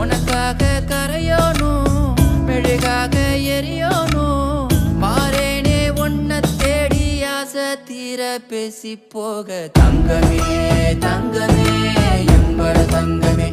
உனக்காக கரையோனும் மெழுகாக எரியோனும் மாறேனே ஒன்ன தேடி ஆசை தீர பேசி போக தங்கமே தங்கமே என்பட தங்கமே